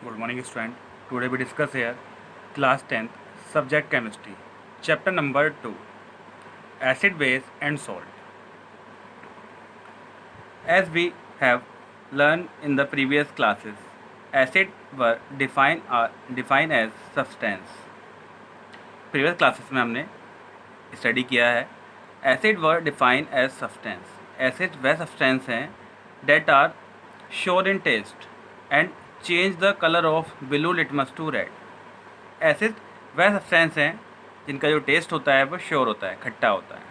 Good morning, student. Today we discuss here class 10th subject chemistry, chapter number 2, acid, base and salt. As we have learned in the previous classes, acid were defined as substance. Previous classes में हमने study किया है acid were defined as substance. Acid वह substance हैं that are sour in taste and change the colour of blue litmus to red. Acid वह substance हैं जिनका जो टेस्ट होता है वो श्योर होता है, खट्टा होता है,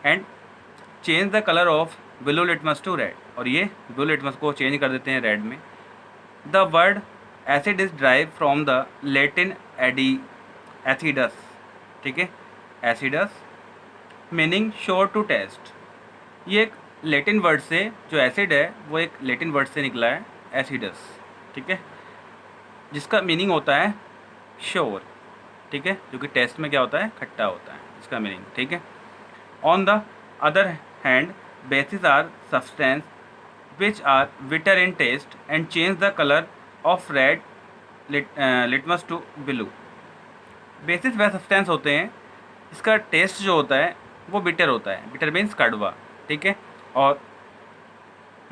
and change the colour of blue litmus to red, और ये ब्लू लिटमस को चेंज कर देते हैं रेड में. The word acid is derive from the Latin acidus. ठीक है, acidus meaning sour to taste. ये एक लैटिन वर्ड से, जो एसिड है वो एक लैटिन वर्ड से निकला है, एसिडस. ठीक है, जिसका मीनिंग होता है श्योर. ठीक है, जो कि टेस्ट में क्या होता है, खट्टा होता है, इसका मीनिंग. ठीक है. On the other hand bases are substance which are bitter in taste and change the colour of red litmus to blue. Bases वह सब्सटेंस होते हैं इसका टेस्ट जो होता है वो बिटर होता है. बिटर मीन्स कड़वा. ठीक है, और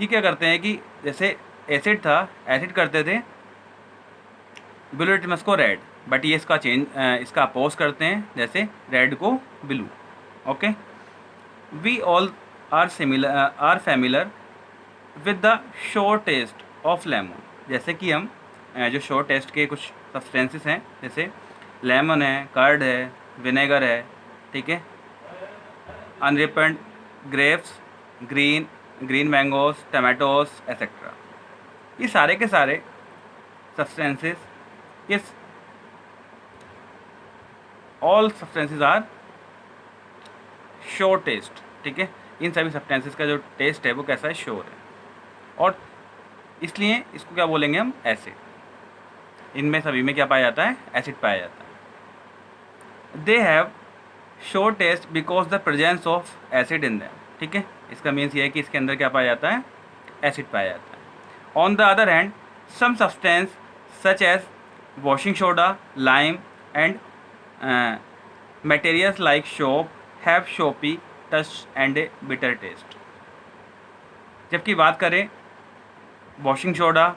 ये क्या करते हैं कि जैसे एसिड था, एसिड करते थे ब्लू लिटमस को रेड, बट ये इसका अपोज करते हैं, जैसे रेड को blue. Okay, we all are familiar with the sour taste of lemon. जैसे कि हम जो श्योर टेस्ट के कुछ सब्सटेंसेस हैं, जैसे लेमन है, कर्ड है, विनेगर है. ठीक है, unripened grapes, green mangoes, tomatoes etcetera. ये सारे के सारे सब्सटेंसेस, इस all substances are sour taste. ठीक है, इन सभी सब्सटेंसेस का जो टेस्ट है वो कैसा है, श्योर है, और इसलिए इसको क्या बोलेंगे हम, एसिड. इनमें सभी में क्या पाया जाता है, एसिड पाया जाता है. They have sour taste because the presence of acid in them. ठीक है, इसका मीन्स ये है कि इसके अंदर क्या पाया जाता है, एसिड पाया जाता है. On the other hand some substance such as washing soda, lime and materials like soap have soapy touch and a bitter taste. जबकि बात करें वॉशिंग सोडा,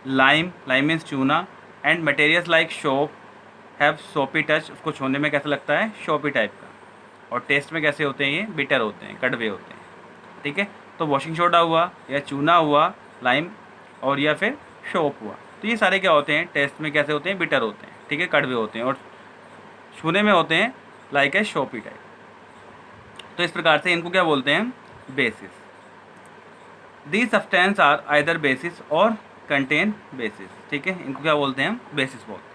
लाइम मीन्स चूना, and materials like soap have soapy touch, उसको छूने में कैसा लगता है, शोपी टाइप का, और टेस्ट में कैसे होते हैं, ये बिटर होते हैं, कड़वे होते हैं. ठीक है, तो वॉशिंग सोडा हुआ या चूना हुआ, लाइम, और या फिर शोप हुआ, तो ये सारे क्या होते हैं, टेस्ट में कैसे होते हैं, बिटर होते हैं. ठीक है, कड़वे होते हैं, और छूने में होते हैं लाइक ए शोपी टाइप. तो इस प्रकार से इनको क्या बोलते हैं, bases. These substances are either bases or contain bases. ठीक है, इनको क्या बोलते हैं हम, बेसिस बोलते हैं.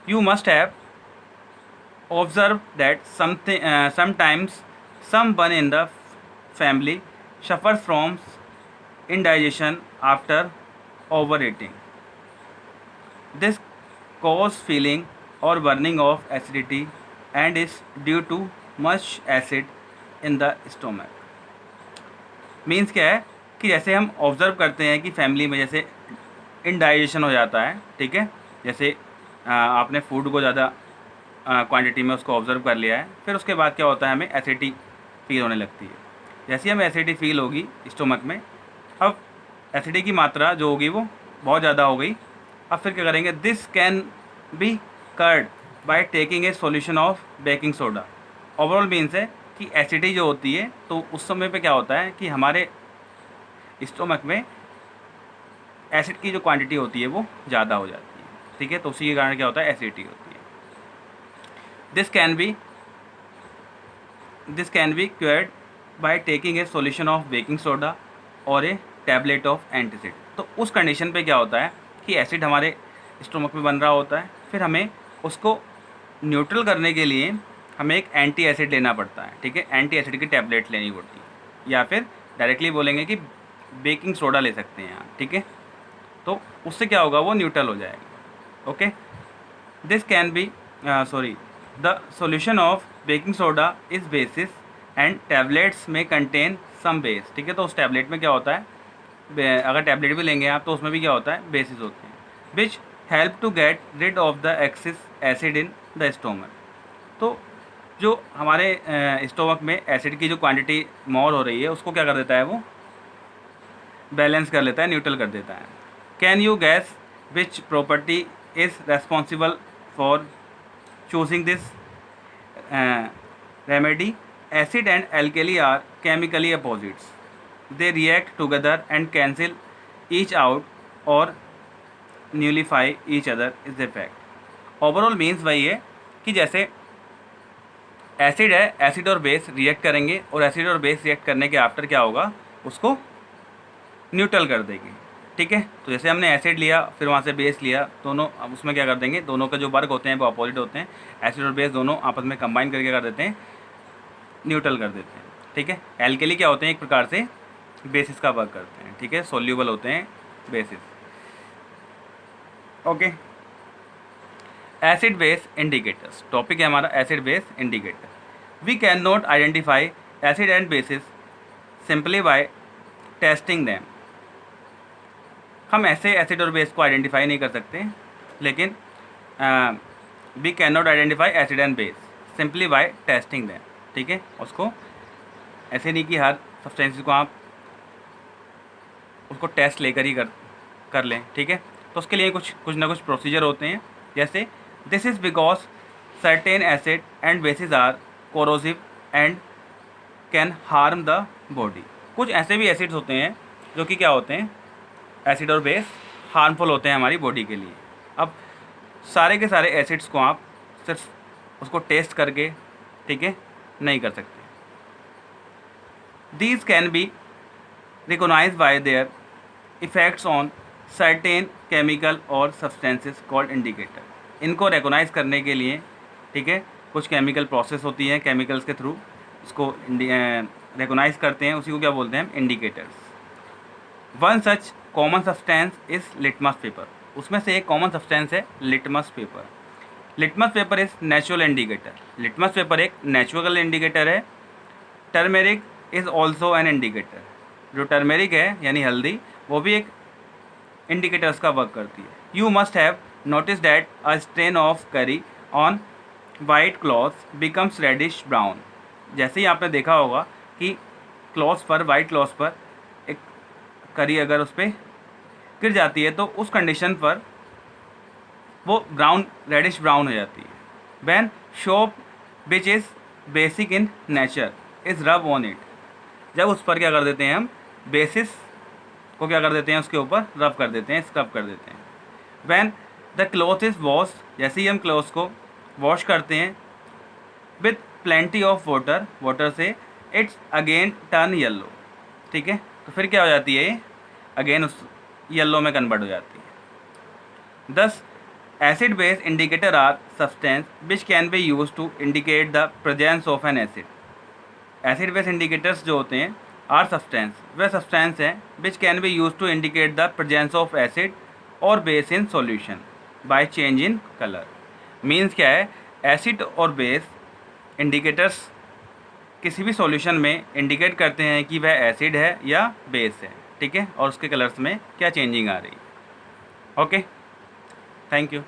You must have observed that sometimes someone in the family suffers from indigestion after overeating. This causes feeling or burning of acidity and is due to much acid in the stomach. Means क्या है कि जैसे हम observe करते हैं कि family में जैसे इनडाइजेशन हो जाता है. ठीक है, जैसे आपने फूड को ज़्यादा क्वांटिटी में उसको ऑब्ज़र्व कर लिया है, फिर उसके बाद क्या होता है, हमें एसिडिटी फील होने लगती है. जैसे हमें एसिडिटी फील होगी स्टोमक में, अब एसिडिटी की मात्रा जो होगी वो बहुत ज़्यादा हो गई. अब फिर क्या करेंगे, this can be cured by taking a solution of baking soda. Overall means है कि एसिडिटी जो होती है, तो उस समय पे क्या होता है कि हमारे स्टोमक में एसिड की जो क्वांटिटी होती है वो ज़्यादा हो जाती है. ठीक है, तो उसी के कारण क्या होता है, एसिडिटी होती है. This can be cured by taking a solution of baking soda और ए टैबलेट ऑफ एंटासिड. तो उस कंडीशन पे क्या होता है कि एसिड हमारे स्टोमक में बन रहा होता है, फिर हमें उसको न्यूट्रल करने के लिए हमें एक एंटी एसिड लेना पड़ता है. ठीक है, एंटी एसिड की टैबलेट लेनी पड़ती है, या फिर डायरेक्टली बोलेंगे कि बेकिंग सोडा ले सकते हैं आप. ठीक है, तो उससे क्या होगा, वो न्यूट्रल हो जाएगा. Okay, this can be the solution of baking soda is basis and tablets may contain some base. ठीक है, तो उस टैबलेट में क्या होता है, अगर टैबलेट भी लेंगे आप तो उसमें भी क्या होता है, बेसिस होते हैं. Which help to get rid of the excess acid in the stomach. तो जो हमारे स्टोमक में एसिड की जो क्वांटिटी मोर हो रही है उसको क्या कर देता है, वो बैलेंस कर लेता है, न्यूट्रल कर देता है। Can you gas which property is responsible for choosing this remedy? Acid and alkali are chemically opposites. They react together and cancel each out or nullify each other is the effect. Overall means वही है कि जैसे acid है, acid और base react करेंगे और acid और base react करने के आफ्टर क्या होगा, उसको न्यूट्रल कर देंगे। ठीक है, तो जैसे हमने एसिड लिया फिर वहाँ से बेस लिया, दोनों अब उसमें क्या कर देंगे, दोनों का जो वर्क होते हैं वो अपोजिट होते हैं। एसिड और बेस दोनों आपस में कंबाइन करके क्या कर देते हैं, न्यूट्रल कर देते हैं। ठीक है, एल्केली क्या होते हैं, एक प्रकार से बेसिस का वर्क करते हैं। ठीक है, सोल्यूबल होते हैं bases. Okay, acid base indicators topic है हमारा, acid base indicator. We can not identify acid and bases simply by testing them. हम ऐसे एसिड और बेस को आइडेंटिफाई नहीं कर सकते, लेकिन we can not identify acid and base simply by testing them. ठीक है, उसको ऐसे नहीं कि हर सब्सटेंस को आप उसको टेस्ट लेकर ही कर लें। ठीक है, तो उसके लिए कुछ ना कुछ प्रोसीजर होते हैं। जैसे this is because certain acid and bases are corrosive and can harm the body. कुछ ऐसे भी एसिड्स होते हैं जो कि क्या होते हैं, एसिड और बेस हार्मफुल होते हैं हमारी बॉडी के लिए। अब सारे के सारे एसिड्स को आप सिर्फ उसको टेस्ट करके, ठीक है, नहीं कर सकते। These can be recognized by their effects on certain chemical और सब्सटेंसेस कॉल्ड इंडिकेटर। इनको रिकॉग्नाइज करने के लिए, ठीक है, कुछ केमिकल प्रोसेस होती है, केमिकल्स के थ्रू इसको रिकॉग्नाइज करते हैं, उसी को क्या बोलते हैं, indicators. One such common substance is litmus paper. उसमें से एक कॉमन सब्सटेंस है litmus paper. Litmus paper is natural indicator. Litmus paper एक नेचुरल इंडिकेटर है। Turmeric is also an indicator. जो टर्मेरिक है यानी हल्दी, वो भी एक इंडिकेटर्स का वर्क करती है। You must have notice that a strain of curry on white cloth becomes reddish brown. जैसे ही आपने देखा होगा कि क्लॉथ पर, वाइट क्लॉथ पर एक करी अगर उस पर गिर जाती है तो उस कंडीशन पर वो ब्राउन, रेडिश ब्राउन हो जाती है। When soap which is basic in nature is rub on it. जब उस पर क्या कर देते हैं हम, बेसिस को क्या कर देते हैं, उसके ऊपर रब कर देते हैं, स्क्रब कर देते हैं। When the cloth is wash, जैसे ही हम क्लॉथ को वॉश करते हैं with plenty of water, water से इट्स अगेन टर्न येलो। ठीक है, तो फिर क्या हो जाती है, ये अगेन उस येलो में कन्वर्ट हो जाती है। Thus acid base indicator are substance which can be use to indicate the presence of an acid. Acid base indicators जो होते हैं आर सब्सटेंस, वे सब्सटेंस हैं which can be use to indicate the presence of acid और base in solution by change in colour. Means क्या है, acid और base indicators किसी भी सॉल्यूशन में इंडिकेट करते हैं कि वह एसिड है या बेस है। ठीक है, और उसके कलर्स में क्या चेंजिंग आ रही है। Okay, thank you.